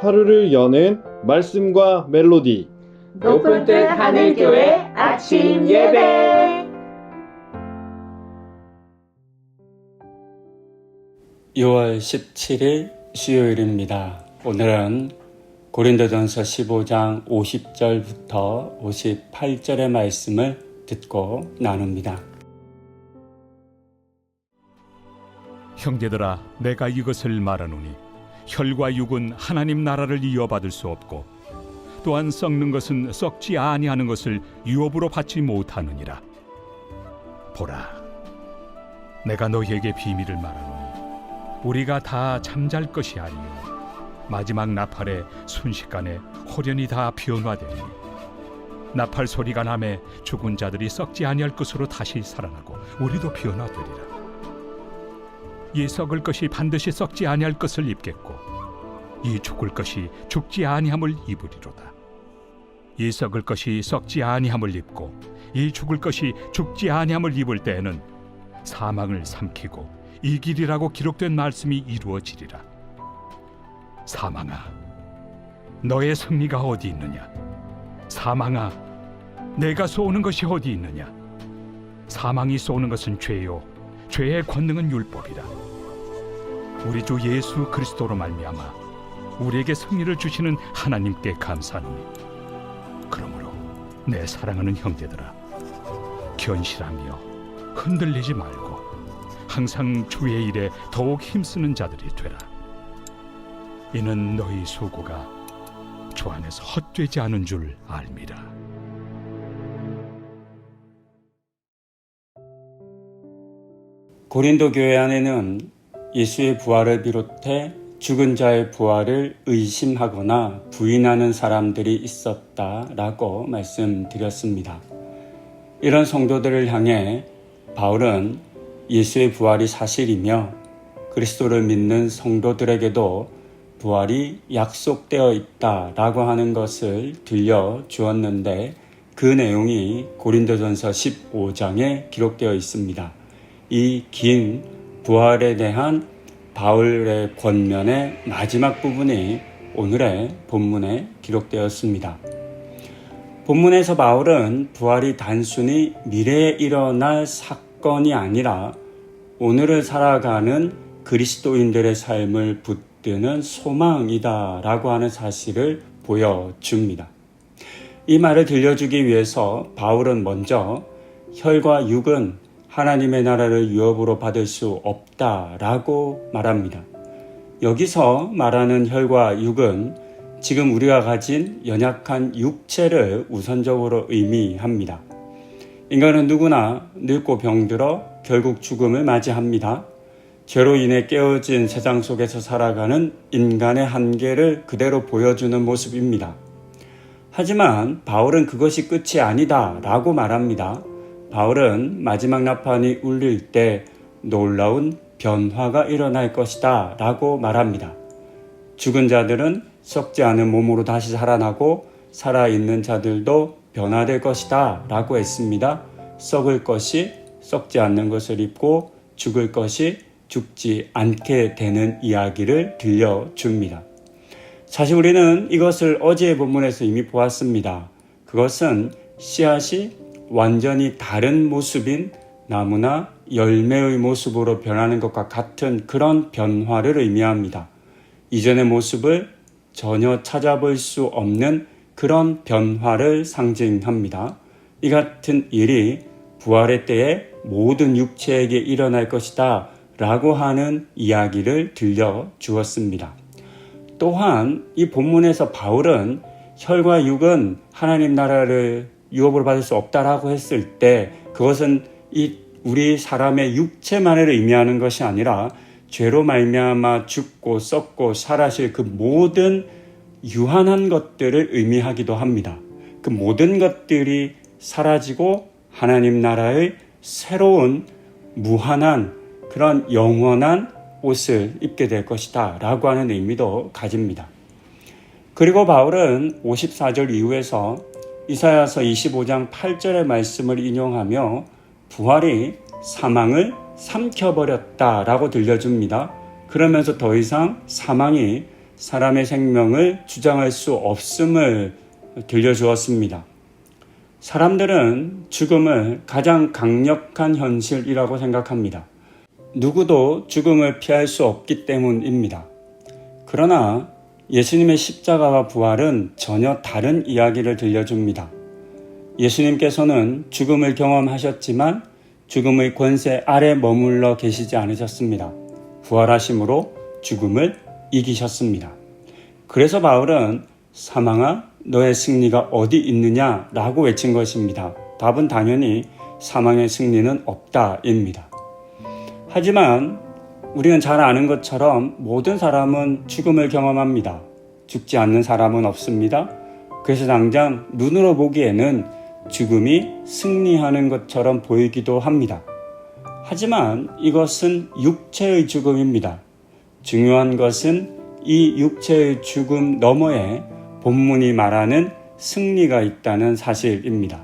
하루를 여는 말씀과 멜로디 높은 뜻 하늘교회 아침 예배. 6월 17일 수요일입니다. 오늘은 고린도전서 15장 50절부터 58절의 말씀을 듣고 나눕니다. 형제들아, 내가 이것을 말하노니 혈과 육은 하나님 나라를 이어받을 수 없고 또한 썩는 것은 썩지 아니하는 것을 유업으로 받지 못하느니라. 보라, 내가 너희에게 비밀을 말하노니 우리가 다 잠잘 것이 아니요 마지막 나팔에 순식간에 호련히 다 변화되니 나팔 소리가 나매 죽은 자들이 썩지 아니할 것으로 다시 살아나고 우리도 변화되리라. 이 썩을 것이 반드시 썩지 아니할 것을 입겠고 이 죽을 것이 죽지 아니함을 입으리로다. 이 썩을 것이 썩지 아니함을 입고 이 죽을 것이 죽지 아니함을 입을 때에는 사망을 삼키고 이기리라고 기록된 말씀이 이루어지리라. 사망아, 너의 승리가 어디 있느냐? 사망아, 내가 쏘는 것이 어디 있느냐? 사망이 쏘는 것은 죄요 죄의 권능은 율법이라. 우리 주 예수 그리스도로 말미암아 우리에게 승리를 주시는 하나님께 감사하노니 그러므로 내 사랑하는 형제들아, 견실하며 흔들리지 말고 항상 주의 일에 더욱 힘쓰는 자들이 되라. 이는 너희 수고가 주 안에서 헛되지 않은 줄 알미라. 고린도 교회 안에는 예수의 부활을 비롯해 죽은 자의 부활을 의심하거나 부인하는 사람들이 있었다라고 말씀드렸습니다. 이런 성도들을 향해 바울은 예수의 부활이 사실이며 그리스도를 믿는 성도들에게도 부활이 약속되어 있다라고 하는 것을 들려주었는데 그 내용이 고린도전서 15장에 기록되어 있습니다. 이 긴 부활에 대한 바울의 권면의 마지막 부분이 오늘의 본문에 기록되었습니다. 본문에서 바울은 부활이 단순히 미래에 일어날 사건이 아니라 오늘을 살아가는 그리스도인들의 삶을 붙드는 소망이다라고 하는 사실을 보여줍니다. 이 말을 들려주기 위해서 바울은 먼저 혈과 육은 하나님의 나라를 유업으로 받을 수 없다라고 말합니다. 여기서 말하는 혈과 육은 지금 우리가 가진 연약한 육체를 우선적으로 의미합니다. 인간은 누구나 늙고 병들어 결국 죽음을 맞이합니다. 죄로 인해 깨어진 세상 속에서 살아가는 인간의 한계를 그대로 보여주는 모습입니다. 하지만 바울은 그것이 끝이 아니다라고 말합니다. 바울은 마지막 나팔이 울릴 때 놀라운 변화가 일어날 것이다 라고 말합니다. 죽은 자들은 썩지 않은 몸으로 다시 살아나고 살아있는 자들도 변화될 것이다 라고 했습니다. 썩을 것이 썩지 않는 것을 입고 죽을 것이 죽지 않게 되는 이야기를 들려줍니다. 사실 우리는 이것을 어제의 본문에서 이미 보았습니다. 그것은 씨앗이 완전히 다른 모습인 나무나 열매의 모습으로 변하는 것과 같은 그런 변화를 의미합니다. 이전의 모습을 전혀 찾아볼 수 없는 그런 변화를 상징합니다. 이 같은 일이 부활의 때에 모든 육체에게 일어날 것이다 라고 하는 이야기를 들려주었습니다. 또한 이 본문에서 바울은 혈과 육은 하나님 나라를 유업으로 받을 수 없다라고 했을 때 그것은 우리 사람의 육체만을 의미하는 것이 아니라 죄로 말미암아 죽고 썩고 사라질 그 모든 유한한 것들을 의미하기도 합니다. 그 모든 것들이 사라지고 하나님 나라의 새로운 무한한 그런 영원한 옷을 입게 될 것이다 라고 하는 의미도 가집니다. 그리고 바울은 54절 이후에서 이사야서 25장 8절의 말씀을 인용하며 부활이 사망을 삼켜버렸다라고 들려줍니다. 그러면서 더 이상 사망이 사람의 생명을 주장할 수 없음을 들려주었습니다. 사람들은 죽음을 가장 강력한 현실이라고 생각합니다. 누구도 죽음을 피할 수 없기 때문입니다. 그러나 예수님의 십자가와 부활은 전혀 다른 이야기를 들려줍니다. 예수님께서는 죽음을 경험하셨지만 죽음의 권세 아래 머물러 계시지 않으셨습니다. 부활하심으로 죽음을 이기셨습니다. 그래서 바울은 사망아 너의 승리가 어디 있느냐라고 외친 것입니다. 답은 당연히 사망의 승리는 없다입니다. 하지만 우리는 잘 아는 것처럼 모든 사람은 죽음을 경험합니다. 죽지 않는 사람은 없습니다. 그래서 당장 눈으로 보기에는 죽음이 승리하는 것처럼 보이기도 합니다. 하지만 이것은 육체의 죽음입니다. 중요한 것은 이 육체의 죽음 너머에 본문이 말하는 승리가 있다는 사실입니다.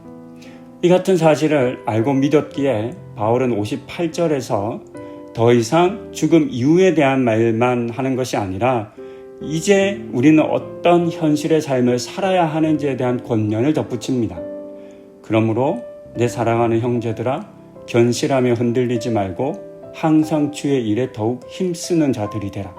이 같은 사실을 알고 믿었기에 바울은 58절에서 더 이상 죽음 이후에 대한 말만 하는 것이 아니라 이제 우리는 어떤 현실의 삶을 살아야 하는지에 대한 권면을 덧붙입니다. 그러므로 내 사랑하는 형제들아 견실하며 흔들리지 말고 항상 주의 일에 더욱 힘쓰는 자들이 되라.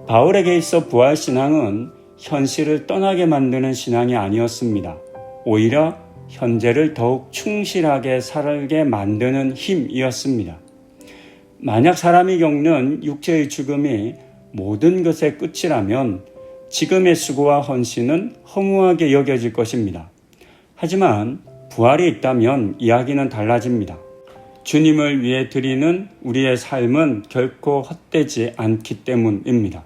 바울에게 있어 부활신앙은 현실을 떠나게 만드는 신앙이 아니었습니다. 오히려 현재를 더욱 충실하게 살게 만드는 힘이었습니다. 만약 사람이 겪는 육체의 죽음이 모든 것의 끝이라면 지금의 수고와 헌신은 허무하게 여겨질 것입니다. 하지만 부활이 있다면 이야기는 달라집니다. 주님을 위해 드리는 우리의 삶은 결코 헛되지 않기 때문입니다.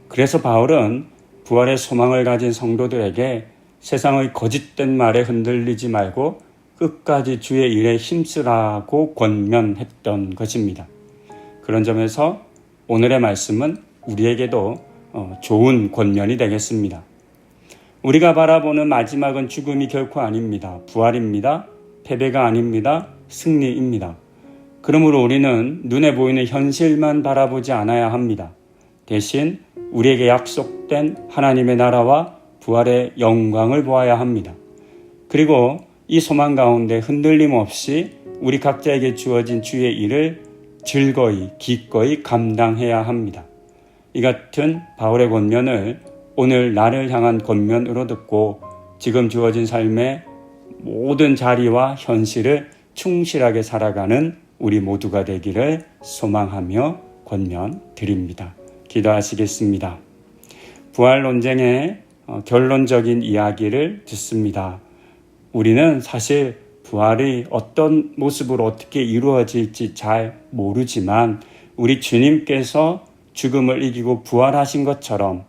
그래서 바울은 부활의 소망을 가진 성도들에게 세상의 거짓된 말에 흔들리지 말고 끝까지 주의 일에 힘쓰라고 권면했던 것입니다. 그런 점에서 오늘의 말씀은 우리에게도 좋은 권면이 되겠습니다. 우리가 바라보는 마지막은 죽음이 결코 아닙니다. 부활입니다. 패배가 아닙니다. 승리입니다. 그러므로 우리는 눈에 보이는 현실만 바라보지 않아야 합니다. 대신 우리에게 약속된 하나님의 나라와 부활의 영광을 보아야 합니다. 그리고 이 소망 가운데 흔들림 없이 우리 각자에게 주어진 주의 일을 즐거이 기꺼이 감당해야 합니다. 이 같은 바울의 권면을 오늘 나를 향한 권면으로 듣고 지금 주어진 삶의 모든 자리와 현실을 충실하게 살아가는 우리 모두가 되기를 소망하며 권면 드립니다. 기도하시겠습니다. 부활 논쟁의 결론적인 이야기를 듣습니다. 우리는 사실 부활이 어떤 모습으로 어떻게 이루어질지 잘 모르지만 우리 주님께서 죽음을 이기고 부활하신 것처럼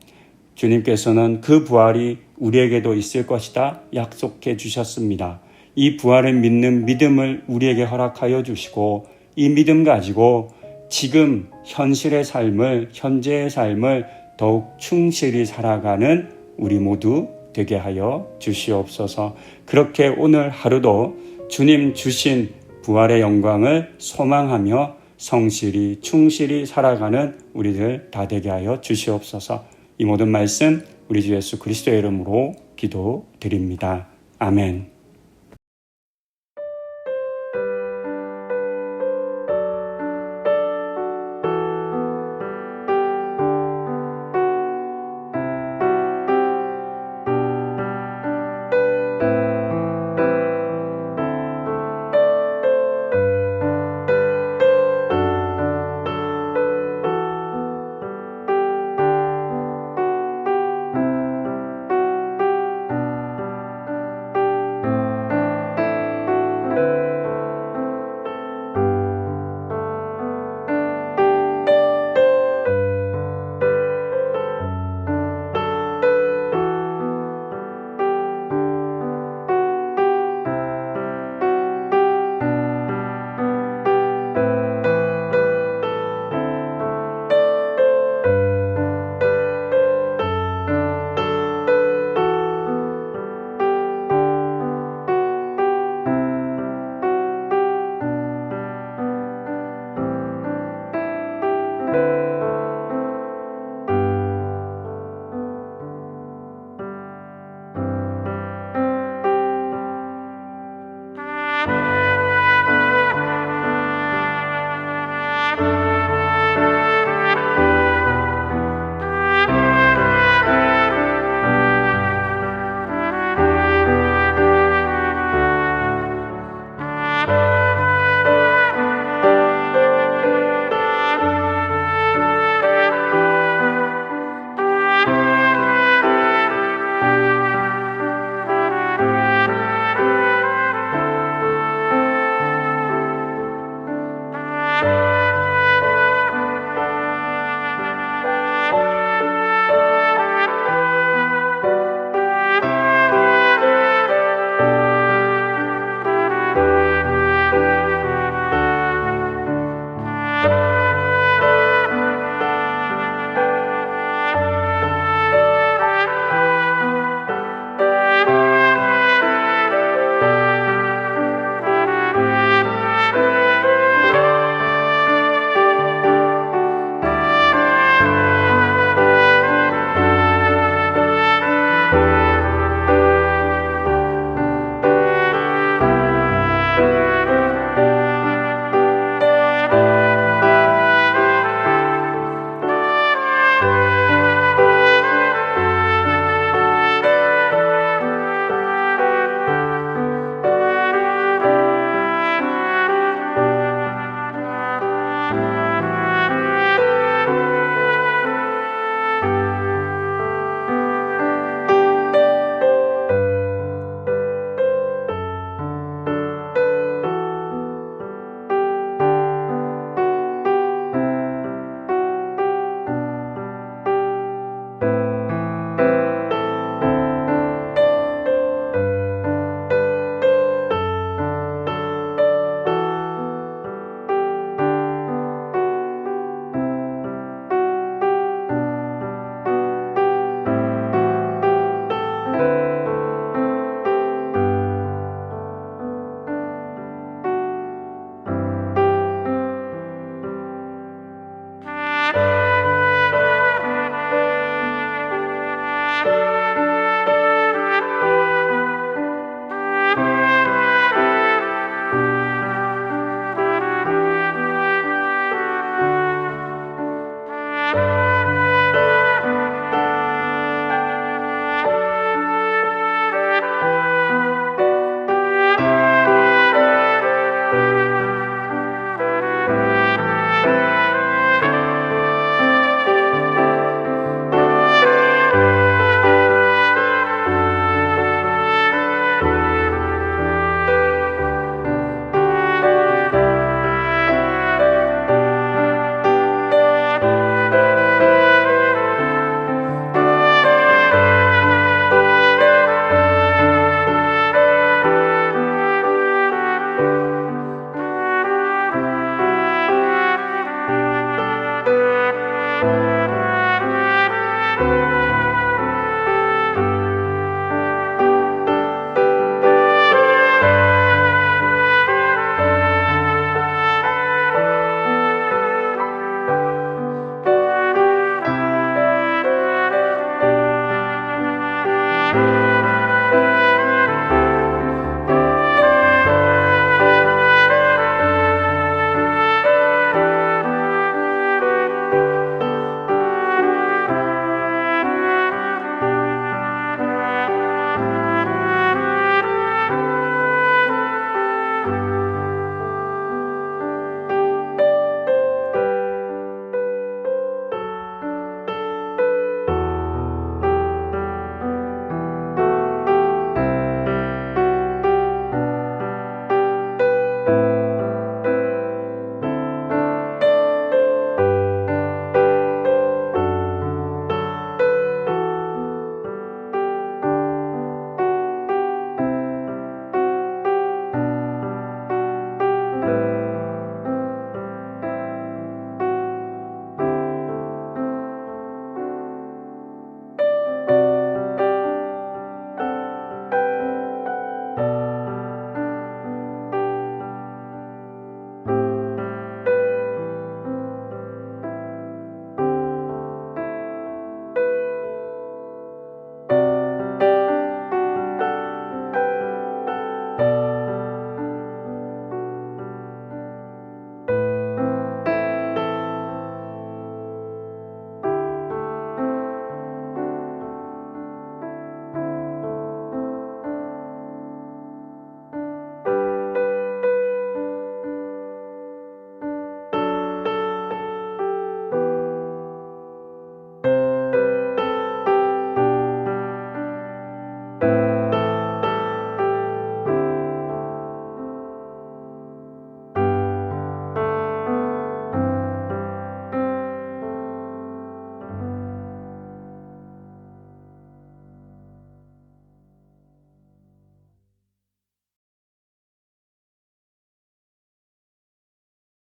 주님께서는 그 부활이 우리에게도 있을 것이다 약속해 주셨습니다. 이 부활을 믿는 믿음을 우리에게 허락하여 주시고 이 믿음 가지고 지금 현실의 삶을, 현재의 삶을 더욱 충실히 살아가는 우리 모두 되게 하여 주시옵소서. 그렇게 오늘 하루도 주님 주신 부활의 영광을 소망하며 성실히 충실히 살아가는 우리들 다 되게 하여 주시옵소서. 이 모든 말씀 우리 주 예수 그리스도의 이름으로 기도드립니다. 아멘.